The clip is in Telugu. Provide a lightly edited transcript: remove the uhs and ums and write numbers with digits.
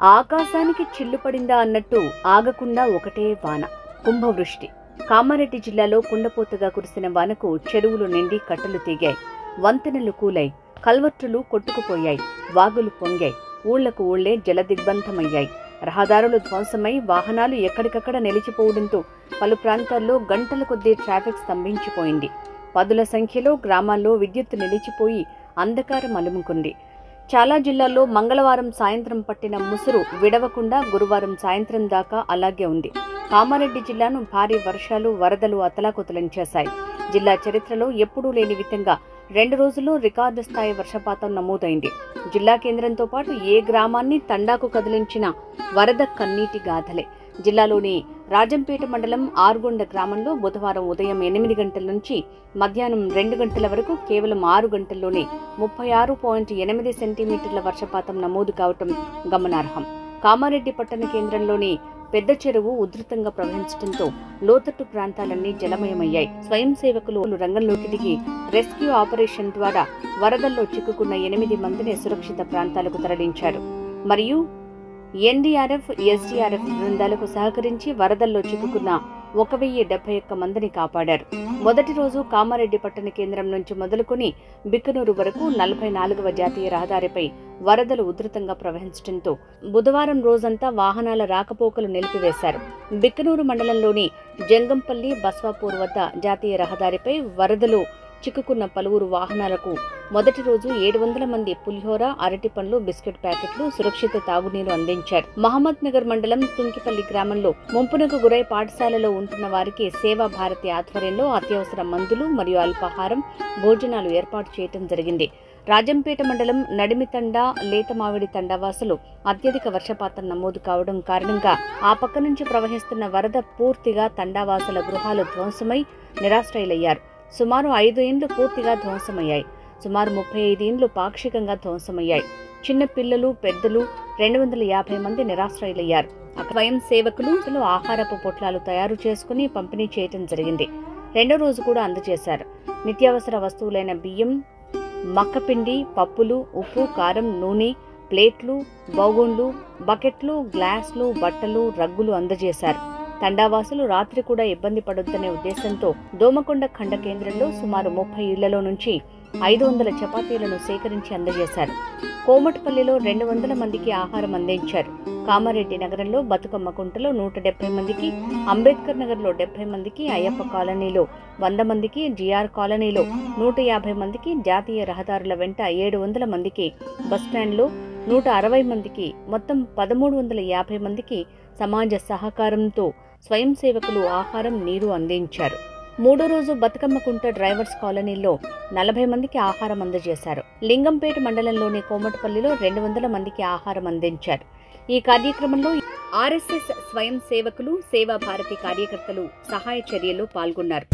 ఆకాశానికి చిల్లు పడిందా అన్నట్టు ఆగకుండా ఒకటే వాన, కుంభవృష్టి. కామారెడ్డి జిల్లాలో కుండపోతగా కురిసిన వానకు చెరువులు నిండి కట్టలు తెగాయి, వంతెనలు కూలాయి, కల్వర్టులు కొట్టుకుపోయాయి, వాగులు పొంగాయి, ఊళ్లకు ఊళ్లే జలదిగ్బంధమయ్యాయి. రహదారులు ధ్వంసమై వాహనాలు ఎక్కడికక్కడ నిలిచిపోవడంతో పలు ప్రాంతాల్లో గంటల కొద్దీ ట్రాఫిక్ స్తంభించిపోయింది. పదుల సంఖ్యలో గ్రామాల్లో విద్యుత్ నిలిచిపోయి అంధకారం అలుముకుంది. చాలా జిల్లాల్లో మంగళవారం సాయంత్రం పట్టిన ముసురు విడవకుండా గురువారం సాయంత్రం దాకా అలాగే ఉంది. కామారెడ్డి జిల్లాను భారీ వర్షాలు, వరదలు అతలాకుతలం చేశాయి. జిల్లా చరిత్రలో ఎప్పుడూ లేని విధంగా 2 రోజుల్లో రికార్డు స్థాయి వర్షపాతం నమోదైంది. జిల్లా కేంద్రంతో పాటు ఏ గ్రామాన్ని తండాకు కదిలించిన వరద కన్నీటి గాథలే. జిల్లాలోని రాజంపేట మండలం ఆర్గొండ గ్రామంలో బుధవారం ఉదయం 8 గంటల నుంచి మధ్యాహ్నం 2 గంటల వరకు కేవలం 6 గంటల్లోనే 36.8 సెంటీమీటర్ల వర్షపాతం నమోదు కావటం గమనార్హం. కామారెడ్డి పట్టణ కేంద్రంలోని పెద్ద చెరువు ఉధృతంగా ప్రవహించడంతో లోతట్టు ప్రాంతాలన్నీ జలమయమయ్యాయి. స్వయం సేవకులు రంగంలోకి దిగి రెస్క్యూ ఆపరేషన్ ద్వారా వరదల్లో చిక్కుకున్న 8 మందిని సురక్షిత ప్రాంతాలకు తరలించారు. మరియు ఎన్డీఆర్ఎఫ్, ఎస్డీఆర్ఎఫ్ బృందాలకు సహకరించి వరదల్లో చిక్కుకున్న 1071 మందిని కాపాడారు. మొదటి రోజు కామారెడ్డి పట్టణ కేంద్రం నుంచి మొదలుకొని బిక్కనూరు వరకు 44వ జాతీయ రహదారిపై వరదలు ఉధృతంగా ప్రవహించడంతో బుధవారం రోజంతా వాహనాల రాకపోకలు నిలిపివేశారు. బిక్కనూరు మండలంలోని జంగంపల్లి, బస్వాపూర్ వద్ద జాతీయ రహదారిపై వరదలు చిక్కుకున్న పలువురు వాహనాలకు మొదటి రోజు 700 మంది పులిహోర, అరటి పండ్లు, బిస్కెట్ ప్యాకెట్లు, సురక్షిత తాగునీరు అందించారు. మహమ్మద్ నగర్ మండలం తుంకిపల్లి గ్రామంలో ముంపునకు గురై పాఠశాలలో ఉంటున్న వారికి సేవా భారతి ఆధ్వర్యంలో అత్యవసర మందులు మరియు అల్పాహారం, భోజనాలు ఏర్పాటు చేయడం జరిగింది. రాజంపేట మండలం నడిమితండా, లేతమావిడి తండావాసులు అత్యధిక వర్షపాతం నమోదు కావడం కారణంగా ఆ పక్క నుంచి ప్రవహిస్తున్న వరద పూర్తిగా తండావాసుల గృహాలు ధ్వంసమై నిరాశ్రయులయ్యారు. సుమారు 5 ఇండ్లు పూర్తిగా ధ్వంసమయ్యాయి. సుమారు 35 ఇండ్లు పాక్షికంగా ధ్వంసమయ్యాయి. చిన్న పిల్లలు, పెద్దలు 250 మంది నిరాశ్రయులయ్యారు. స్వయం సేవకులు ఆహారపు పొట్లాలు తయారు చేసుకుని పంపిణీ చేయడం జరిగింది. 2వ రోజు కూడా అందజేశారు. నిత్యావసర వస్తువులైన బియ్యం, మక్కపిండి, పప్పులు, ఉప్పు, కారం, నూనె, ప్లేట్లు, బౌగోన్లు, బకెట్లు, గ్లాసులు, బట్టలు, రగ్గులు అందజేశారు. తండావాసులు రాత్రి కూడా ఇబ్బంది పడొద్దనే ఉద్దేశంతో దోమకొండ ఖండ కేంద్రంలో సుమారు 30 ఇళ్లలో నుంచి 500 చపాతీలను సేకరించి అందజేశారు. కోమటిపల్లిలో 200 మందికి ఆహారం అందించారు. కామారెడ్డి నగరంలో బతుకమ్మ కుంటలో 170 మందికి, అంబేద్కర్ నగర్లో 70 మందికి, అయ్యప్ప కాలనీలో 100 మందికి, జిఆర్ కాలనీలో 150 మందికి, జాతీయ రహదారుల వెంట 700 మందికి, బస్టాండ్లో 160 మందికి, మొత్తం 1350 మందికి సమాజ సహకారంతో స్వయం సేవకులు ఆహారం, నీరు అందించారు. 3వ రోజు బతుకమ్మ కుంట డ్రైవర్స్ కాలనీలో 40 మందికి ఆహారం అందజేశారు. లింగంపేట మండలంలోని కోమటిపల్లిలో 200 మందికి ఆహారం అందించారు. ఈ కార్యక్రమంలో ఆర్ఎస్ఎస్ స్వయం సేవకులు, సేవా భారతి కార్యకర్తలు సహాయ చర్యల్లో పాల్గొన్నారు.